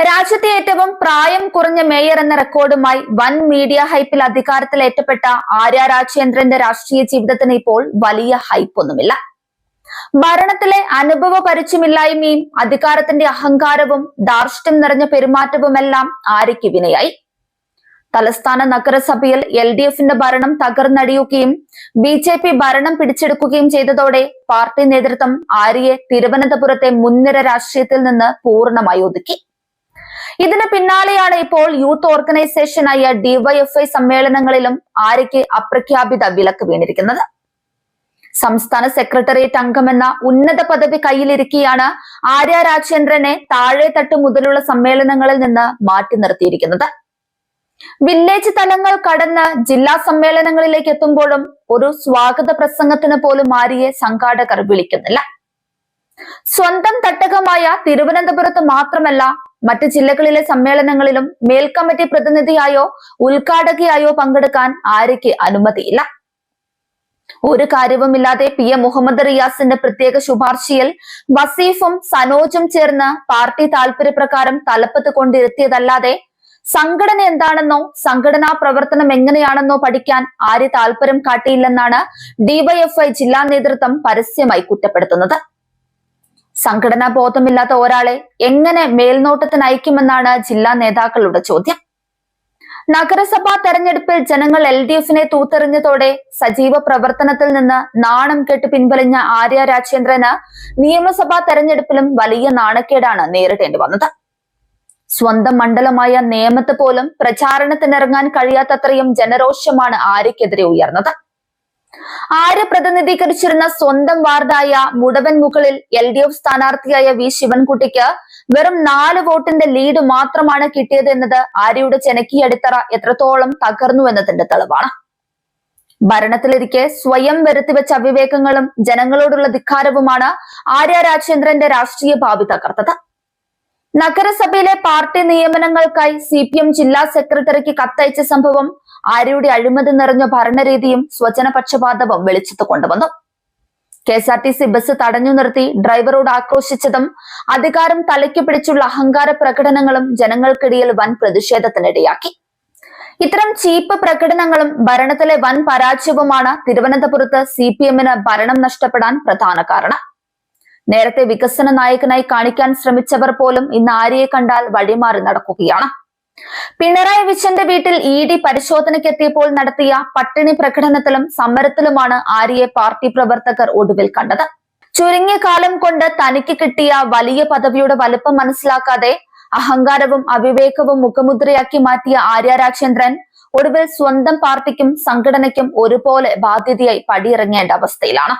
രാജ്യത്തെ ഏറ്റവും പ്രായം കുറഞ്ഞ മേയർ എന്ന റെക്കോർഡുമായി വൻ മീഡിയ ഹൈപ്പിൽ അധികാരത്തിലേറ്റപ്പെട്ട ആര്യ രാജേന്ദ്രന്റെ രാഷ്ട്രീയ ജീവിതത്തിന് ഇപ്പോൾ വലിയ ഹൈപ്പൊന്നുമില്ല. ഭരണത്തിലെ അനുഭവ പരിചയമില്ലായ്മയും അധികാരത്തിന്റെ അഹങ്കാരവും ധാർഷ്ട്യം നിറഞ്ഞ പെരുമാറ്റവുമെല്ലാം ആര്യയ്ക്ക് വിനയായി. തലസ്ഥാന നഗരസഭയിൽ LDFന്റെ ഭരണം തകർന്നടിയുകയും BJP ഭരണം പിടിച്ചെടുക്കുകയും ചെയ്തതോടെ പാർട്ടി നേതൃത്വം ആര്യയെ തിരുവനന്തപുരത്തെ മുൻനിര രാഷ്ട്രീയത്തിൽ നിന്ന് പൂർണ്ണമായി ഒതുക്കി. ഇതിന് പിന്നാലെയാണ് ഇപ്പോൾ യൂത്ത് ഓർഗനൈസേഷനായ DYFI സമ്മേളനങ്ങളിലും ആര്യയ്ക്ക് അപ്രഖ്യാപിത വിലക്ക് വീണിരിക്കുന്നത്. സംസ്ഥാന സെക്രട്ടേറിയറ്റ് അംഗമെന്ന ഉന്നത പദവി കയ്യിലിരിക്കെയാണ് ആര്യ രാജേന്ദ്രനെ താഴെത്തട്ട് മുതലുള്ള സമ്മേളനങ്ങളിൽ നിന്ന് മാറ്റി നിർത്തിയിരിക്കുന്നത്. വില്ലേജ് തലങ്ങൾ കടന്ന് ജില്ലാ സമ്മേളനങ്ങളിലേക്ക് എത്തുമ്പോഴും ഒരു സ്വാഗത പ്രസംഗത്തിന് പോലും ആര്യയെ സംഘാടകർ വിളിക്കുന്നില്ല. സ്വന്തം തട്ടകമായ തിരുവനന്തപുരത്ത് മാത്രമല്ല, മറ്റ് ജില്ലകളിലെ സമ്മേളനങ്ങളിലും മേൽക്കമ്മിറ്റി പ്രതിനിധിയായോ ഉദ്ഘാടകയായോ പങ്കെടുക്കാൻ ആര്യയ്ക്ക് അനുമതിയില്ല. ഒരു കാര്യവുമില്ലാതെ PM മുഹമ്മദ് റിയാസിന്റെ പ്രത്യേക ശുപാർശയിൽ വസീഫും സനോജും ചേർന്ന് പാർട്ടി താൽപര്യപ്രകാരം തലപ്പത്ത് കൊണ്ടിരുത്തിയതല്ലാതെ സംഘടന എന്താണെന്നോ സംഘടനാ പ്രവർത്തനം എങ്ങനെയാണെന്നോ പഠിക്കാൻ ആര്യ താൽപര്യം കാട്ടിയില്ലെന്നാണ് DYFI ജില്ലാ നേതൃത്വം പരസ്യമായി കുറ്റപ്പെടുത്തുന്നത്. സംഘടനാ ബോധമില്ലാത്ത ഒരാളെ എങ്ങനെ മേൽനോട്ടത്തിന് അയക്കുമെന്നാണ് ജില്ലാ നേതാക്കളുടെ ചോദ്യം. നഗരസഭാ തെരഞ്ഞെടുപ്പിൽ ജനങ്ങൾ LDFനെ തൂത്തെറിഞ്ഞതോടെ സജീവ പ്രവർത്തനത്തിൽ നിന്ന് നാണം കെട്ട് പിൻവലിഞ്ഞ ആര്യ രാജേന്ദ്രന് നിയമസഭാ തെരഞ്ഞെടുപ്പിലും വലിയ നാണക്കേടാണ് നേരിടേണ്ടി വന്നത്. സ്വന്തം മണ്ഡലമായ നേമത്ത് പോലും പ്രചാരണത്തിനിറങ്ങാൻ കഴിയാത്തത്രയും ജനരോഷമാണ് ആര്യക്കെതിരെ ഉയർന്നത്. ആര്യ പ്രതിനിധീകരിച്ചിരുന്ന സ്വന്തം വാർഡായ മുടവൻ മുകളിൽ LDF സ്ഥാനാർത്ഥിയായ V ശിവൻകുട്ടിക്ക് വെറും 4 വോട്ടിന്റെ ലീഡ് മാത്രമാണ് കിട്ടിയത് എന്നത് ആര്യയുടെ ജനകീയ അടിത്തറ എത്രത്തോളം തകർന്നു എന്നതിന്റെ തെളിവാണ്. ഭരണത്തിലിരിക്കെ സ്വയം വരുത്തിവെച്ച അവിവേകങ്ങളും ജനങ്ങളോടുള്ള ധിക്കാരവുമാണ് ആര്യ രാജേന്ദ്രന്റെ രാഷ്ട്രീയ ഭാവി തകർത്തത്. നഗരസഭയിലെ പാർട്ടി നിയമനങ്ങൾക്കായി CPM ജില്ലാ സെക്രട്ടറിക്ക് കത്തയച്ച സംഭവം ആര്യയുടെ അഴിമതി നിറഞ്ഞ ഭരണരീതിയും സ്വജനപക്ഷപാതവും വെളിച്ചത്ത് കൊണ്ടുവന്നു. KSRTC ബസ് തടഞ്ഞു നിർത്തി ഡ്രൈവറോട് ആക്രോശിച്ചതും അധികാരം തലയ്ക്ക് പിടിച്ചുള്ള അഹങ്കാര പ്രകടനങ്ങളും ജനങ്ങൾക്കിടയിൽ വൻ പ്രതിഷേധത്തിനിടയാക്കി. ഇത്തരം ചീപ്പ് പ്രകടനങ്ങളും ഭരണത്തിലെ വൻ പരാജയവുമാണ് തിരുവനന്തപുരത്ത് CPMന് ഭരണം നഷ്ടപ്പെടാൻ പ്രധാന കാരണം. നേരത്തെ വികസന നായകനായി കാണിക്കാൻ ശ്രമിച്ചവർ പോലും ഇന്ന് ആര്യയെ കണ്ടാൽ വഴിമാറി നടക്കുകയാണ്. പിണറായി വിജയന്റെ വീട്ടിൽ ED പരിശോധനയ്ക്കെത്തിയപ്പോൾ നടത്തിയ പട്ടിണി പ്രകടനത്തിലും സമരത്തിലുമാണ് ആര്യയെ പാർട്ടി പ്രവർത്തകർ ഒടുവിൽ കണ്ടത്. ചുരുങ്ങിയ കാലം കൊണ്ട് തനിക്ക് കിട്ടിയ വലിയ പദവിയുടെ വലുപ്പം മനസ്സിലാക്കാതെ അഹങ്കാരവും അവിവേകവും മുഖമുദ്രയാക്കി മാറ്റിയ ആര്യ രാജേന്ദ്രൻ ഒടുവിൽ സ്വന്തം പാർട്ടിക്കും സംഘടനയ്ക്കും ഒരുപോലെ ബാധ്യതയായി പടിയിറങ്ങേണ്ട അവസ്ഥയിലാണ്.